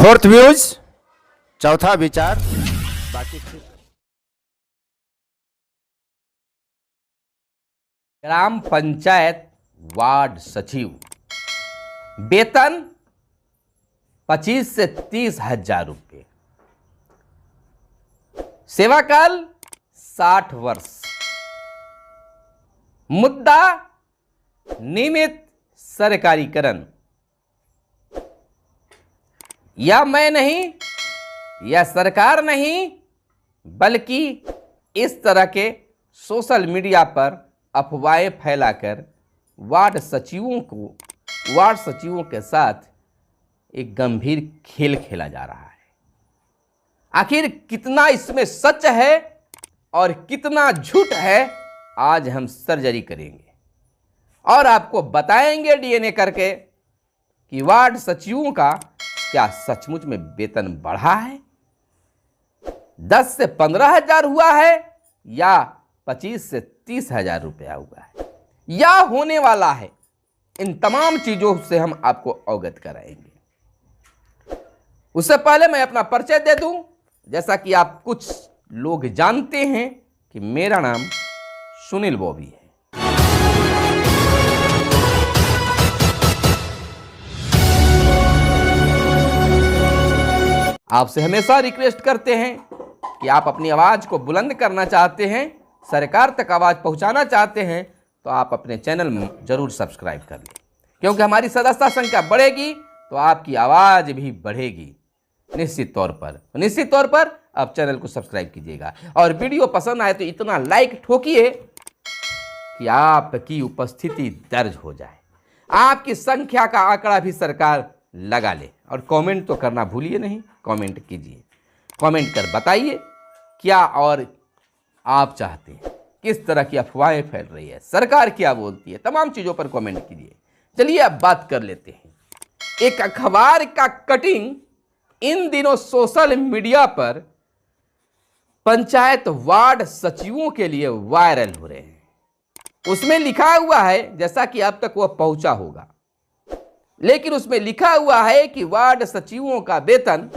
Fourth views, चौथा विचार, बाकी ग्राम पंचायत वार्ड सचिव वेतन 25 से 30 हजार रुपये, सेवाकाल 60 वर्ष, मुद्दा नियमित सरकारीकरण। या मैं नहीं, या सरकार नहीं, बल्कि इस तरह के सोशल मीडिया पर अफवाहें फैलाकर वार्ड सचिवों के साथ एक गंभीर खेल खेला जा रहा है। आखिर कितना इसमें सच है और कितना झूठ है, आज हम सर्जरी करेंगे और आपको बताएंगे डीएनए करके कि वार्ड सचिवों का क्या सचमुच में वेतन बढ़ा है, 10 से 15 हजार हुआ है, या 25 से 30 हजार रुपया हुआ है, या होने वाला है। इन तमाम चीजों से हम आपको अवगत कराएंगे। उससे पहले मैं अपना परिचय दे दूं। जैसा कि आप कुछ लोग जानते हैं कि मेरा नाम सुनील बॉबी है। आपसे हमेशा रिक्वेस्ट करते हैं कि आप अपनी आवाज को बुलंद करना चाहते हैं, सरकार तक आवाज पहुंचाना चाहते हैं, तो आप अपने चैनल में जरूर सब्सक्राइब कर लें, क्योंकि हमारी सदस्यता संख्या बढ़ेगी तो आपकी आवाज भी बढ़ेगी। निश्चित तौर पर आप चैनल को सब्सक्राइब कीजिएगा और वीडियो पसंद आए तो इतना लाइक ठोकिए कि आपकी उपस्थिति दर्ज हो जाए, आपकी संख्या का आंकड़ा भी सरकार लगा ले। और कमेंट तो करना भूलिए नहीं, कमेंट कीजिए, कमेंट कर बताइए क्या और आप चाहते हैं, किस तरह की अफवाहें फैल रही है, सरकार क्या बोलती है, तमाम चीज़ों पर कमेंट कीजिए। चलिए अब बात कर लेते हैं। एक अखबार का कटिंग इन दिनों सोशल मीडिया पर पंचायत वार्ड सचिवों के लिए वायरल हो रहे हैं। उसमें लिखा हुआ है, जैसा कि अब तक वह पहुंचा होगा, लेकिन उसमें लिखा हुआ है कि वार्ड सचिवों का वेतन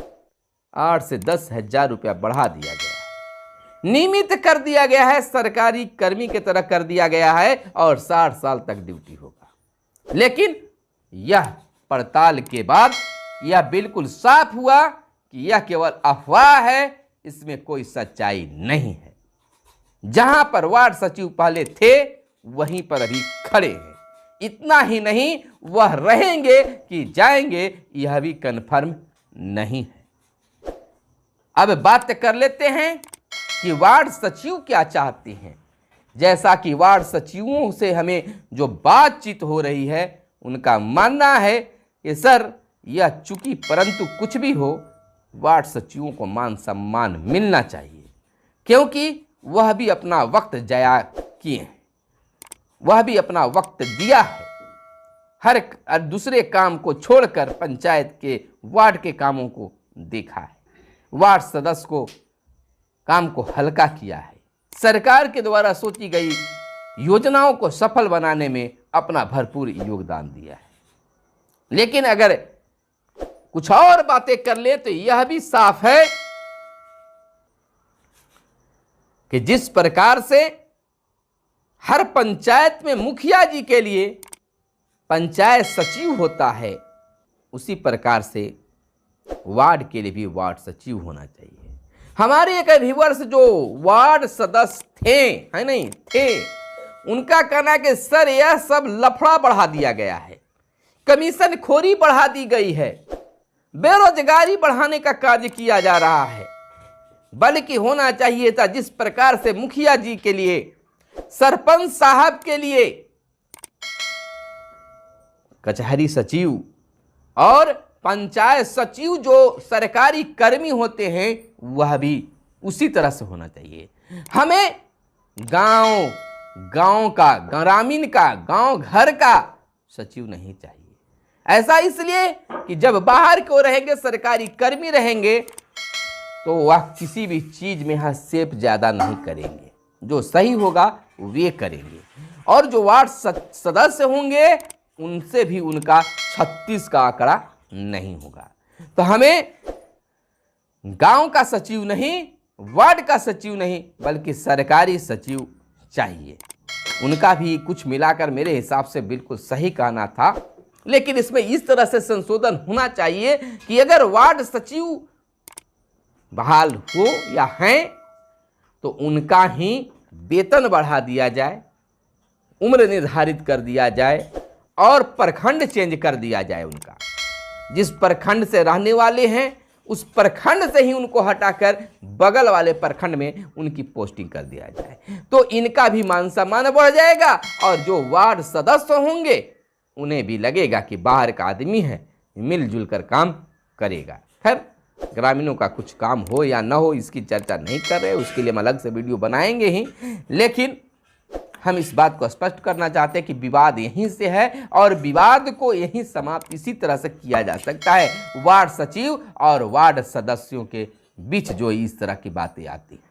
8 से 10 हजार रुपया बढ़ा दिया गया है, नियमित कर दिया गया है, सरकारी कर्मी की तरह कर दिया गया है और 60 साल तक ड्यूटी होगा। लेकिन यह पड़ताल के बाद यह बिल्कुल साफ हुआ कि यह केवल अफवाह है, इसमें कोई सच्चाई नहीं है। जहां पर वार्ड सचिव पहले थे वहीं पर अभी खड़े हैं। इतना ही नहीं, वह रहेंगे कि जाएंगे यह भी कन्फर्म नहीं है। अब बात कर लेते हैं कि वार्ड सचिव क्या चाहते हैं। जैसा कि वार्ड सचिवों से हमें जो बातचीत हो रही है, उनका मानना है कि सर यह चूंकि परंतु कुछ भी हो, वार्ड सचिवों को मान सम्मान मिलना चाहिए, क्योंकि वह भी अपना वक्त जाया किए हैं, वह भी अपना वक्त दिया है, हर दूसरे काम को छोड़कर पंचायत के वार्ड के कामों को देखा है, वार्ड सदस्य को काम को हल्का किया है, सरकार के द्वारा सोची गई योजनाओं को सफल बनाने में अपना भरपूर योगदान दिया है। लेकिन अगर कुछ और बातें कर ले तो यह भी साफ है कि जिस प्रकार से हर पंचायत में मुखिया जी के लिए पंचायत सचिव होता है, उसी प्रकार से वार्ड के लिए भी वार्ड सचिव होना चाहिए। हमारे एक व्यूअर्स जो वार्ड सदस्य थे, है नहीं थे, उनका कहना है कि सर यह सब लफड़ा बढ़ा दिया गया है, कमीशन खोरी बढ़ा दी गई है, बेरोजगारी बढ़ाने का कार्य किया जा रहा है। बल्कि होना चाहिए था जिस प्रकार से मुखिया जी के लिए, सरपंच साहब के लिए कचहरी सचिव और पंचायत सचिव जो सरकारी कर्मी होते हैं, वह भी उसी तरह से होना चाहिए। हमें गांव का, ग्रामीण का, गांव घर का सचिव नहीं चाहिए। ऐसा इसलिए कि जब बाहर को रहेंगे, सरकारी कर्मी रहेंगे, तो वह किसी भी चीज में हस्तक्षेप ज्यादा नहीं करेंगे, जो सही होगा वे करेंगे। और जो वार्ड सदस्य होंगे उनसे भी उनका 36 का आंकड़ा नहीं होगा। तो हमें गांव का सचिव नहीं, वार्ड का सचिव नहीं, बल्कि सरकारी सचिव चाहिए। उनका भी कुछ मिलाकर मेरे हिसाब से बिल्कुल सही कहना था, लेकिन इसमें इस तरह से संशोधन होना चाहिए कि अगर वार्ड सचिव बहाल हो या हैं तो उनका ही वेतन बढ़ा दिया जाए, उम्र निर्धारित कर दिया जाए और प्रखंड चेंज कर दिया जाए। उनका जिस प्रखंड से रहने वाले हैं उस प्रखंड से ही उनको हटाकर बगल वाले प्रखंड में उनकी पोस्टिंग कर दिया जाए, तो इनका भी मान सम्मान बढ़ जाएगा और जो वार्ड सदस्य होंगे उन्हें भी लगेगा कि बाहर का आदमी है, मिलजुल कर काम करेगा। खैर, ग्रामीणों का कुछ काम हो या ना हो इसकी चर्चा नहीं कर रहे, उसके लिए हम अलग से वीडियो बनाएंगे ही, लेकिन हम इस बात को स्पष्ट करना चाहते हैं कि विवाद यहीं से है और विवाद को यहीं समाप्त इसी तरह से किया जा सकता है। वार्ड सचिव और वार्ड सदस्यों के बीच जो इस तरह की बातें आती हैं,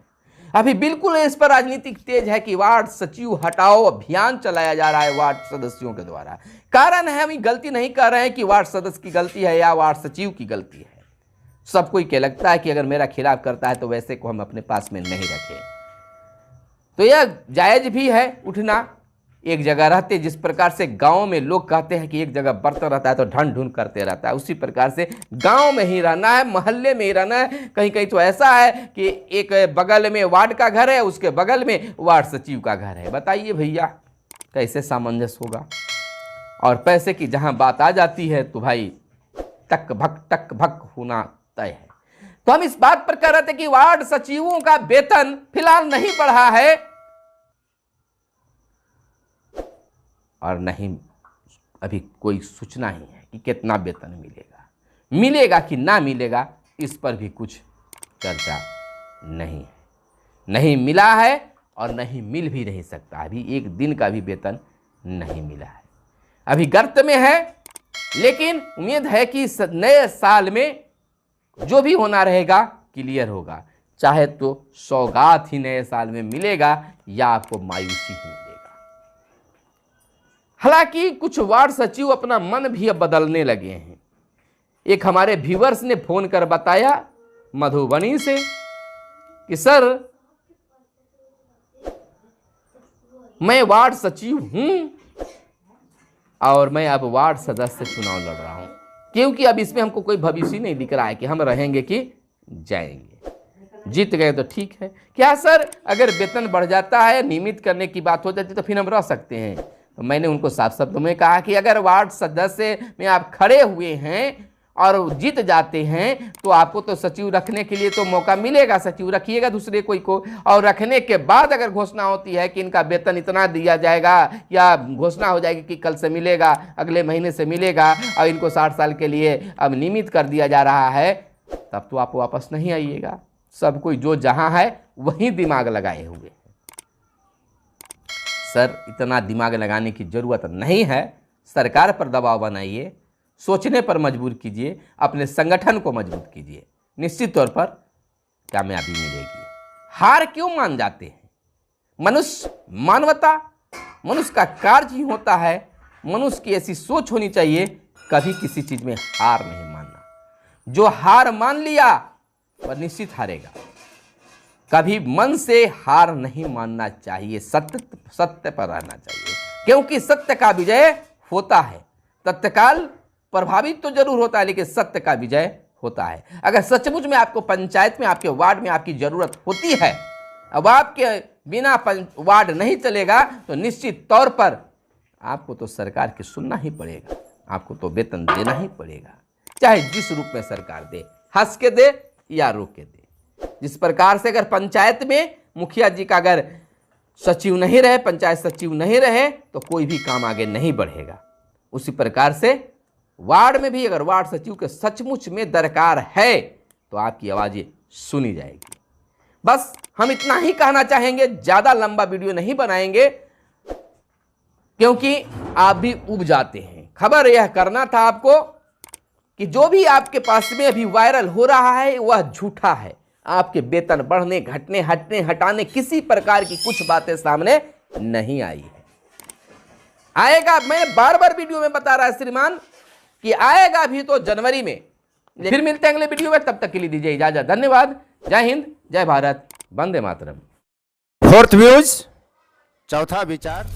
अभी बिल्कुल इस पर राजनीतिक तेज है कि वार्ड सचिव हटाओ अभियान चलाया जा रहा है वार्ड सदस्यों के द्वारा। कारण है, हम गलती नहीं कर रहे हैं कि वार्ड सदस्य की गलती है या वार्ड सचिव की गलती है। सब कोई के लगता है कि अगर मेरा खिलाफ करता है तो वैसे को हम अपने पास में नहीं रखें, तो यह जायज भी है उठना। एक जगह रहते, जिस प्रकार से गांव में लोग कहते हैं कि एक जगह बर्तन रहता है तो ढूंढ ढूंढ करते रहता है, उसी प्रकार से गांव में ही रहना है, मोहल्ले में ही रहना है। कहीं कहीं तो ऐसा है कि एक बगल में वार्ड का घर है, उसके बगल में वार्ड सचिव का घर है। बताइए भैया कैसे सामंजस्य होगा। और पैसे की जहां बात आ जाती है तो भाई टक भक होना तय है। तो हम इस बात पर कह रहे थे कि वार्ड सचिवों का वेतन फिलहाल नहीं बढ़ा है और नहीं अभी कोई सूचना ही है कि कितना वेतन मिलेगा, मिलेगा कि ना मिलेगा इस पर भी कुछ चर्चा नहीं है। नहीं मिला है और नहीं मिल भी नहीं सकता, अभी एक दिन का भी वेतन नहीं मिला है, अभी गर्त में है। लेकिन उम्मीद है कि नए साल में जो भी होना रहेगा क्लियर होगा, चाहे तो सौगात ही नए साल में मिलेगा या आपको मायूसी ही मिलेगा। हालांकि कुछ वार्ड सचिव अपना मन भी अब बदलने लगे हैं। एक हमारे व्यूअर्स ने फोन कर बताया मधुबनी से कि सर मैं वार्ड सचिव हूं और मैं अब वार्ड सदस्य चुनाव लड़ रहा हूं, क्योंकि अब इसमें हमको कोई भविष्य नहीं दिख रहा है कि हम रहेंगे कि जाएंगे। जीत गए तो ठीक है, क्या सर अगर वेतन बढ़ जाता है, नियमित करने की बात हो जाती है तो फिर हम रह सकते हैं। तो मैंने उनको साफ शब्दों में कहा कि अगर वार्ड सदस्य में आप खड़े हुए हैं और जीत जाते हैं तो आपको तो सचिव रखने के लिए तो मौका मिलेगा, सचिव रखिएगा दूसरे कोई को, और रखने के बाद अगर घोषणा होती है कि इनका वेतन इतना दिया जाएगा या घोषणा हो जाएगी कि कल से मिलेगा, अगले महीने से मिलेगा और इनको 60 साल के लिए अब नियमित कर दिया जा रहा है, तब तो आप वापस नहीं आइएगा। सब कोई जो जहां है वहीं दिमाग लगाए हुए। सर इतना दिमाग लगाने की जरूरत नहीं है, सरकार पर दबाव बनाइए, सोचने पर मजबूर कीजिए, अपने संगठन को मजबूत कीजिए, निश्चित तौर पर कामयाबी मिलेगी। हार क्यों मान जाते हैं? मनुष्य मानवता, मनुष्य का कार्य ही होता है, मनुष्य की ऐसी सोच होनी चाहिए कभी किसी चीज में हार नहीं मानना। जो हार मान लिया वह निश्चित हारेगा। कभी मन से हार नहीं मानना चाहिए, सत्य पर रहना चाहिए, क्योंकि सत्य का विजय होता है। तत्काल प्रभावित तो जरूर होता है लेकिन सत्य का विजय होता है। अगर सचमुच में आपको पंचायत में, आपके वार्ड में आपकी जरूरत होती है, अब आपके बिना वार्ड नहीं चलेगा तो निश्चित तौर पर आपको तो सरकार की सुनना ही पड़ेगा, आपको तो वेतन देना ही पड़ेगा, चाहे जिस रूप में सरकार दे, हंस के दे या रो के दे। जिस प्रकार से अगर पंचायत में मुखिया जी का अगर सचिव नहीं रहे, पंचायत सचिव नहीं रहे तो कोई भी काम आगे नहीं बढ़ेगा, उसी प्रकार से वार्ड में भी अगर वार्ड सचिव के सचमुच में दरकार है तो आपकी आवाज़ें सुनी जाएगी। बस हम इतना ही कहना चाहेंगे, ज़्यादा लंबा वीडियो नहीं बनाएंगे क्योंकि आप भी उब जाते हैं। खबर यह करना था आपको कि जो भी आपके पास में अभी वायरल हो रहा है वह झूठा है। आपके वेतन बढ़ने, घटने, हटाने किसी प्रकार की कुछ बातें सामने नहीं आई है। आएगा, मैं बार बार वीडियो में बता रहा है श्रीमान कि आएगा भी तो जनवरी में, फिर मिलते हैं अगले वीडियो में, तब तक के लिए दीजिए इजाजत। धन्यवाद। जय हिंद, जय भारत, वंदे मातरम। फोर्थ व्यूज, चौथा विचार।